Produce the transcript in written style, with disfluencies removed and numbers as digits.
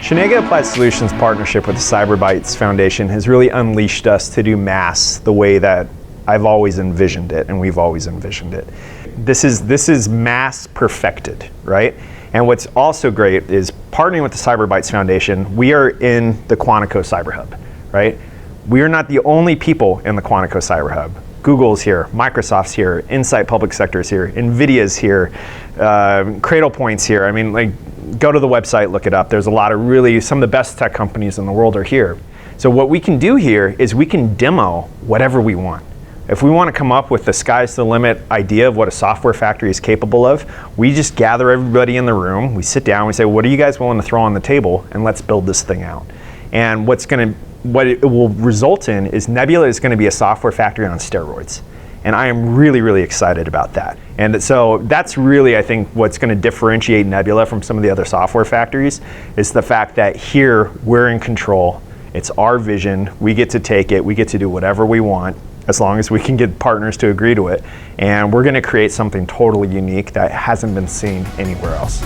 Chenega Applied Solutions partnership with the Cyber Bytes Foundation has really unleashed us to do mass the way that I've always envisioned it, and we've always envisioned it. This is mass perfected, right? And what's also great is partnering with the Cyber Bytes Foundation, we are in the Quantico Cyber Hub, right? We are not the only people in the Quantico Cyber Hub. Google's here, Microsoft's here, Insight Public Sector's here, NVIDIA's here, Cradlepoint's here. I mean, like, go to the website, look it up. There's a lot of some of the best tech companies in the world are here. So what we can do here is we can demo whatever we want. If we want to come up with the sky's the limit idea of what a software factory is capable of, we just gather everybody in the room, we sit down, we say, what are you guys willing to throw on the table, and let's build this thing out. And what it will result in is Nebula is going to be a software factory on steroids. And I am really, really excited about that. And so that's really, I think, what's going to differentiate Nebula from some of the other software factories is the fact that here we're in control. It's our vision. We get to take it. We get to do whatever we want as long as we can get partners to agree to it. And we're going to create something totally unique that hasn't been seen anywhere else.